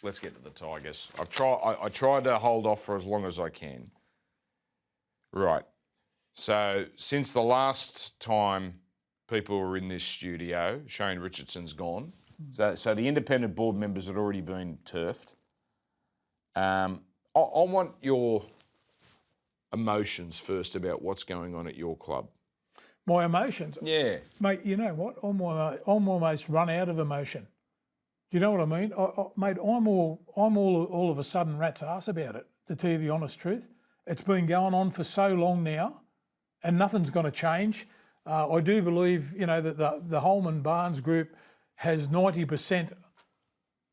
let's get to the Tigers. I tried to hold off for as long as I can. Right. So since the last time people were in this studio, Shane Richardson's gone. So the independent board members had already been turfed. I want your emotions first about what's going on at your club. My emotions? Yeah. Mate, you know what? I'm almost run out of emotion. Do you know what I mean? Mate, I'm all of a sudden rat's ass about it, to tell you the honest truth. It's been going on for so long now and nothing's going to change. I do believe, that the Holman Barnes group has 90%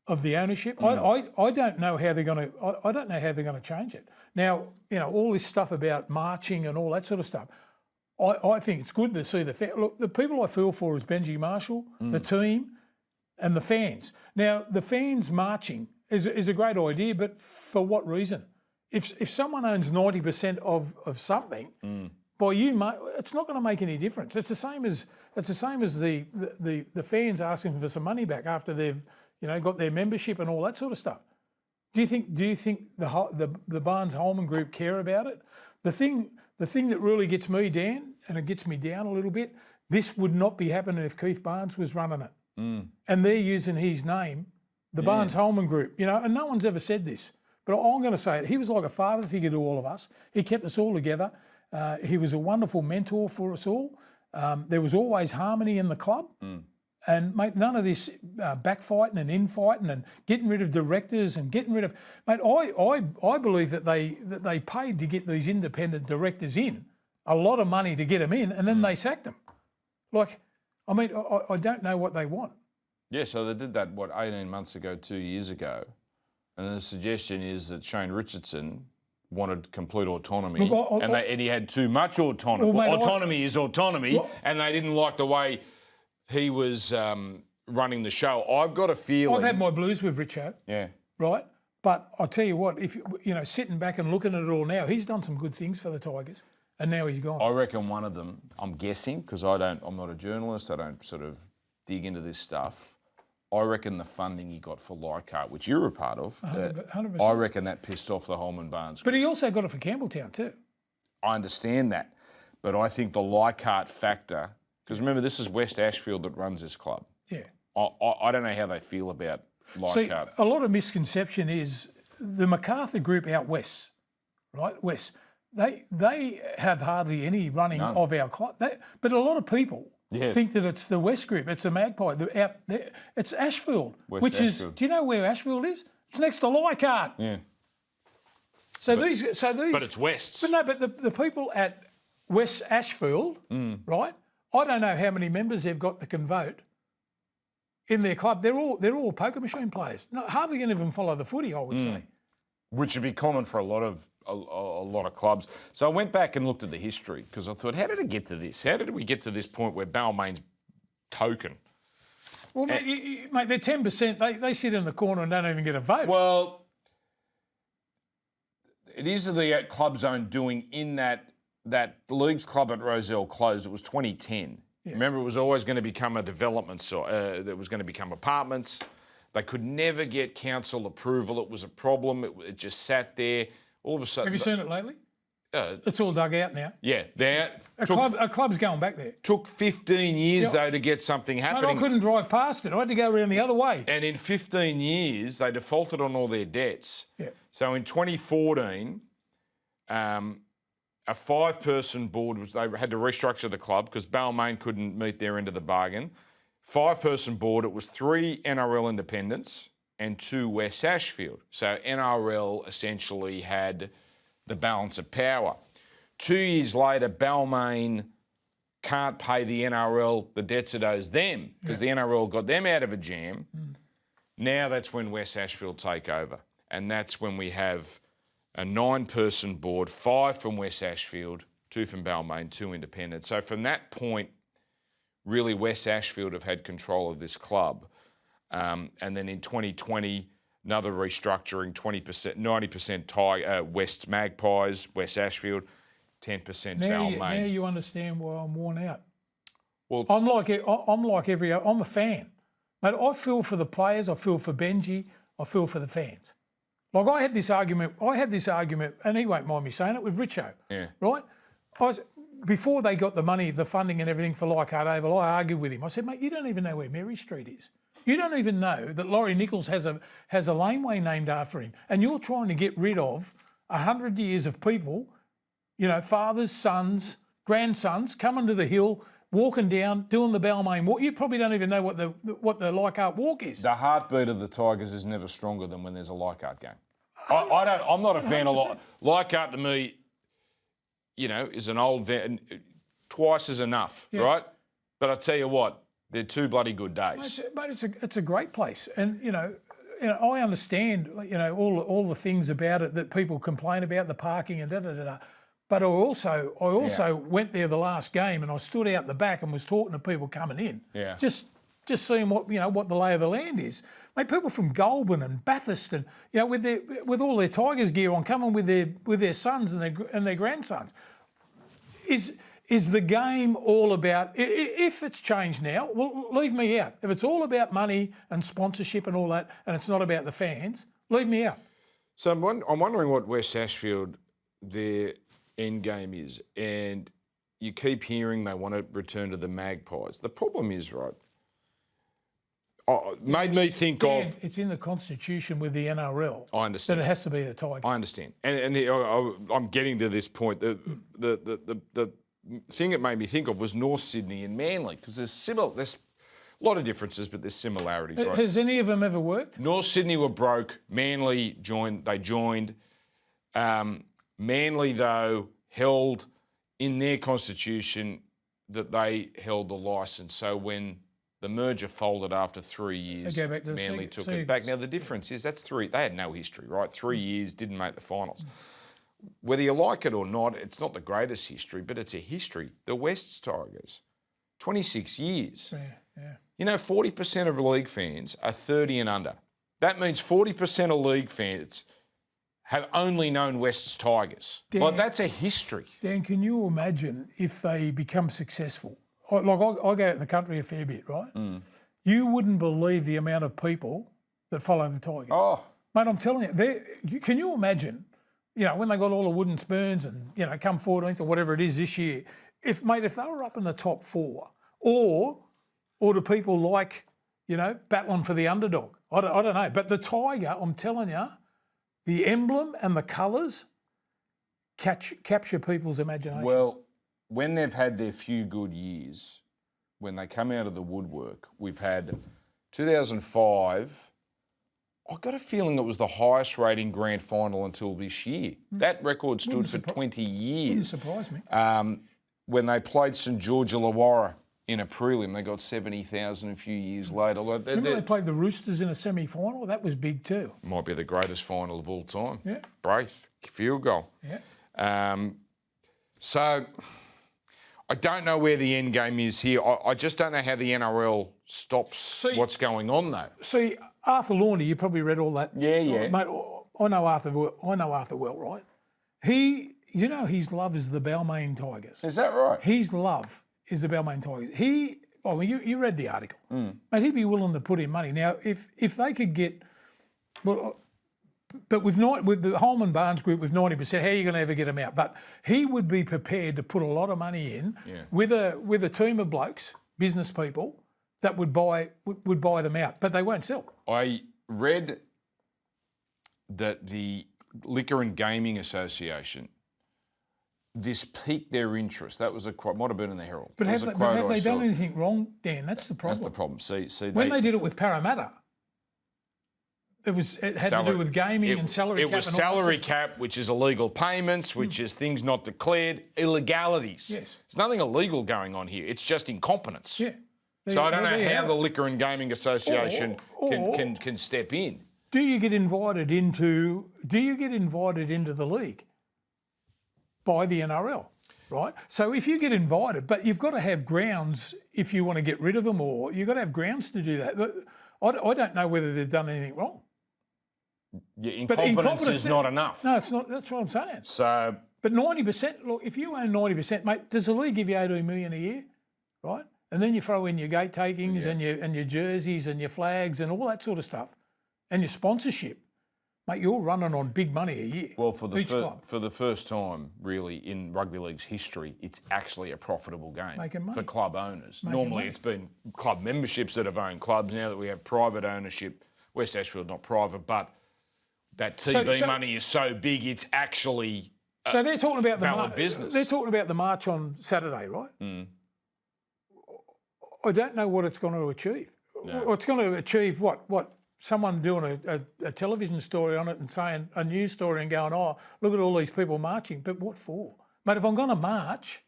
of the ownership. I don't know how they're going to. I don't know how they're going to change it. Now, all this stuff about marching and all that sort of stuff. I think it's good to see look. The people I feel for is Benji Marshall, the team, and the fans. Now, the fans marching is a great idea, but for what reason? If someone owns 90% of something, by you, it's not going to make any difference. It's the same as the fans asking for some money back after they've got their membership and all that sort of stuff. Do you think the Barnes Holman group care about it? The thing that really gets me down, and it gets me down a little bit, this would not be happening if Keith Barnes was running it. And they're using his name, the Barnes Holman group, and no one's ever said this. But I'm going to say it. He was like a father figure to all of us. He kept us all together. He was a wonderful mentor for us all. There was always harmony in the club. And, mate, none of this backfighting and infighting and getting rid of directors and getting rid of... Mate, I believe that they paid to get these independent directors in, a lot of money to get them in, and then they sacked them. I don't know what they want. Yeah, so they did that, 18 months ago, 2 years ago. And the suggestion is that Shane Richardson wanted complete autonomy, and he had too much autonomy. Autonomy is autonomy, and they didn't like the way he was running the show. I've got a feeling... I've had my blues with Richo. Yeah. Right? But I'll tell you what, if sitting back and looking at it all now, he's done some good things for the Tigers, and now he's gone. I reckon one of them, I'm guessing, because I'm not a journalist, I don't sort of dig into this stuff. I reckon the funding he got for Leichhardt, which you're a part of, 100%. I reckon that pissed off the Holman Barnes. But he also got it for Campbelltown too. I understand that. But I think the Leichhardt factor, because remember, this is West Ashfield that runs this club. Yeah. I don't know how they feel about Leichhardt. See, a lot of misconception is the MacArthur group out west, right? West. They have hardly any running of our club. But a lot of people think that it's the West group. It's the Magpie. It's Ashfield, Ashfield. Do you know where Ashfield is? It's next to Leichhardt. Yeah. So these. But it's West. But no, but the people at West Ashfield, right? I don't know how many members they've got that can vote in their club. They're all poker machine players. No, hardly any of them follow the footy, I would say. Which would be common for a lot of clubs. So I went back and looked at the history because I thought, how did it get to this? How did we get to this point where Balmain's token? Well, mate, they're 10%. They sit in the corner and don't even get a vote. Well, it is the club's own doing in that the Leagues Club at Rozelle closed. It was 2010. Yeah. Remember, it was always going to become a development site. It was going to become apartments. They could never get council approval. It was a problem. It just sat there. All of a sudden... Have you seen it lately? It's all dug out now. Yeah. A club's going back there. Took 15 years, though, to get something happening. Mate, I couldn't drive past it. I had to go around the other way. And in 15 years, they defaulted on all their debts. Yeah. So in 2014, a 5-person board, they had to restructure the club because Balmain couldn't meet their end of the bargain. 5-person board, it was 3 NRL independents and 2 West Ashfield. So NRL essentially had the balance of power. 2 years later, Balmain can't pay the NRL the debts it owes them because the NRL got them out of a jam. Now that's when West Ashfield take over. And that's when we have a 9-person board, 5 from West Ashfield, 2 from Balmain, 2 independents. So from that point, really West Ashfield have had control of this club. And then in 2020, another restructuring, 20%, 90% West Magpies, West Ashfield, 10% Balmain. Now you understand why I'm worn out. Well, I'm a fan. Mate, I feel for the players. I feel for Benji. I feel for the fans. Like I had this argument, and he won't mind me saying it, with Richo, right? Before they got the money, the funding and everything for Leichhardt Oval, I argued with him. I said, mate, you don't even know where Mary Street is. You don't even know that Laurie Nichols has a laneway named after him. And you're trying to get rid of 100 years of people, fathers, sons, grandsons, coming to the hill, walking down, doing the Balmain walk. You probably don't even know what the Leichhardt walk is. The heartbeat of the Tigers is never stronger than when there's a Leichhardt game. I'm not a fan of Leichhardt. To me, is an old vet, twice is enough, right? But I tell you what, they're two bloody good days. But it's a great place, and I understand all the things about it that people complain about, the parking and da da da da. But I also went there the last game, and I stood out the back and was talking to people coming in. Yeah. Just seeing what the lay of the land is. Mate, people from Goulburn and Bathurst and with all their Tigers gear on, coming with their sons and their grandsons. Is the game all about? If it's changed now, well, leave me out. If it's all about money and sponsorship and all that, and it's not about the fans, leave me out. So I'm wondering what West Ashfield their end game is, and you keep hearing they want to return to the Magpies. The problem is, right, made me think of... It's in the constitution with the NRL. I understand. That it has to be the Tigers. I understand. And I'm getting to this point. The thing it made me think of was North Sydney and Manly, because there's a lot of differences, but there's similarities, right? Has any of them ever worked? North Sydney were broke. Manly joined. Manly, though, held in their constitution that they held the licence. So when the merger folded after 3 years, Manly took it back. Now, the difference is they had no history, right? 3 years, didn't make the finals. Whether you like it or not, it's not the greatest history, but it's a history. The Wests Tigers, 26 years. Yeah. 40% of league fans are 30 and under. That means 40% of league fans have only known Wests Tigers. Dan, that's a history. Dan, can you imagine if they become successful? I go out in the country a fair bit, right? You wouldn't believe the amount of people that follow the Tigers. Oh. Mate, I'm telling you, can you imagine, when they got all the wooden spoons and, come 14th or whatever it is this year, if they were up in the top four, or do people like, battling for the underdog? I don't know. But the Tiger, I'm telling you, the emblem and the colours capture people's imagination. Well, when they've had their few good years, when they come out of the woodwork, we've had 2005. I got a feeling it was the highest rating grand final until this year. That record stood for 20 years. Wouldn't surprise me. When they played St George Illawarra in a prelim, they got 70,000 a few years later. Remember they played the Roosters in a semi-final? That was big too. Might be the greatest final of all time. Yeah. Braith, field goal. Yeah. So I don't know where the end game is here. I just don't know how the NRL stops what's going on though. See, Arthur Laundy, you probably read all that. Yeah. Mate, I know Arthur well, right? His love is the Balmain Tigers. Is that right? His love is the Balmain Tigers. You read the article. Mate, he'd be willing to put in money. Now, if they could get, but with the Holman Barnes group with 90%, how are you going to ever get them out? But he would be prepared to put a lot of money in with a team of blokes, business people, that would buy them out, but they won't sell. I read that the Liquor and Gaming Association, this piqued their interest. That was a quote, might have been in the Herald. But have they done anything wrong, Dan? That's the problem. That's the problem. See, when they did it with Parramatta, it had to do with gaming and salary cap. It was salary cap, which is illegal payments, which is things not declared, illegalities. Yes. There's nothing illegal going on here. It's just incompetence. Yeah. So I don't know how the Liquor and Gaming Association can step in. Do you get invited into the league by the NRL? Right? So if you get invited, but you've got to have grounds if you want to get rid of them, or you've got to have grounds to do that. I don't know whether they've done anything wrong. Yeah, incompetence is not enough. No, it's not. That's what I'm saying. So, but 90%. Look, if you own 90%, mate, does the league give you 18 million a year, right? And then you throw in your gate takings and your jerseys and your flags and all that sort of stuff, and your sponsorship, mate, you're running on big money a year. Well, for the the first time, really, in rugby league's history, it's actually a profitable game Making money. for club owners. Making Normally, money. it's been club memberships that have owned clubs. Now that we have private ownership, West Ashfield not private, but that TV money is so big, it's actually So they're talking about valid business. They're talking about the march on Saturday, right? Mm. I don't know what it's going to achieve. No. It's going to achieve what? Someone doing a television story on it and saying a news story and going, oh, look at all these people marching. But what for? Mate, if I'm going to march,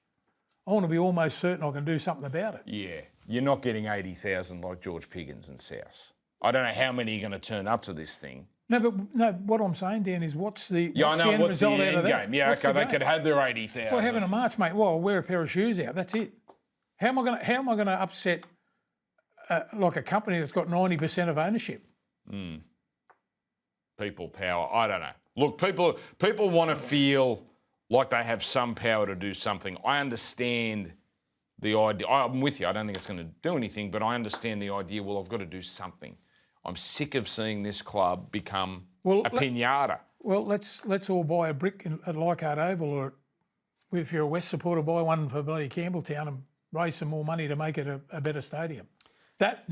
I want to be almost certain I can do something about it. Yeah, you're not getting 80,000 like George Piggins and South. I don't know how many are going to turn up to this thing. No, what I'm saying, Dan, is what's the What's end the result out end of that? game? Yeah, What's okay, the they game? could have their 80,000. Well, having a march, mate. Well, I'll wear a pair of shoes out. That's it. How am I going to upset like a company that's got 90% of ownership? People power. I don't know. Look, people want to feel like they have some power to do something. I understand the idea. I'm with you. I don't think it's going to do anything, but I understand the idea. Well, I've got to do something. I'm sick of seeing this club become a pinata. Well, let's all buy a brick at Leichhardt Oval, or if you're a West supporter, buy one for bloody Campbelltown and raise some more money to make it a better stadium. That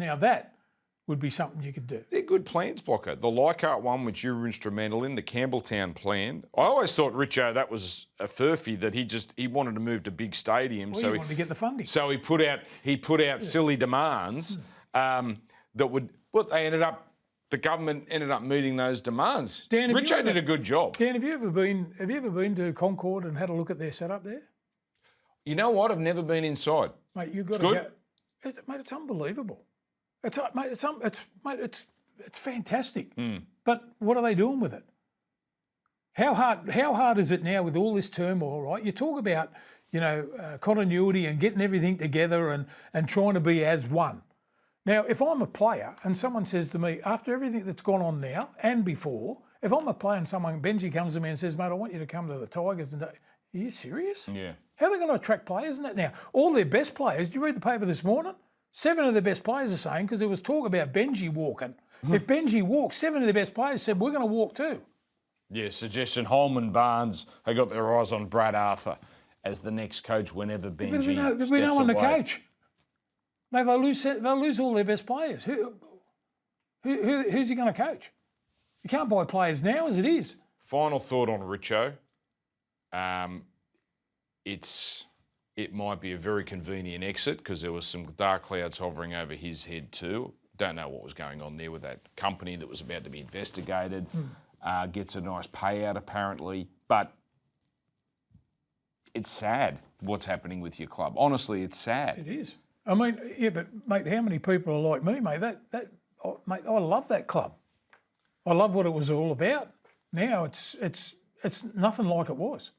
would be something you could do. They're good plans, Blocker. The Leichhardt one, which you were instrumental in, the Campbelltown plan. I always thought, Richo, that was a furphy, that he wanted to move to big stadiums. Well, so he wanted to get the funding. So he put out silly demands that would. Well, the government ended up meeting those demands. Dan, Richo did a good job. Dan, have you ever been to Concord and had a look at their setup there? You know what? I've never been inside. Mate, you've got It's to go. Mate, it's unbelievable. It's fantastic. But what are they doing with it? How hard is it now with all this turmoil, right? You talk about, continuity and getting everything together and trying to be as one. Now, if I'm a player and someone says to me, after everything that's gone on now and before, if I'm a player and Benji comes to me and says, mate, I want you to come to the Tigers, are you serious? Yeah. How are they going to attract players, isn't it now? All their best players, did you read the paper this morning? 7 of their best players are saying, because there was talk about Benji walking. If Benji walks, 7 of their best players said, we're going to walk too. Yeah, suggestion Holman Barnes, they got their eyes on Brad Arthur as the next coach whenever Benji But we know on the away. coach. No, they'll lose all their best players. Who's he going to coach? You can't buy players now as it is. Final thought on Richo. It might be a very convenient exit because there was some dark clouds hovering over his head too. Don't know what was going on there with that company that was about to be investigated. Gets a nice payout apparently, but it's sad what's happening with your club. Honestly, it's sad. It is. I mean, yeah, but mate, how many people are like me, mate? Mate, I love that club. I love what it was all about. Now it's nothing like it was.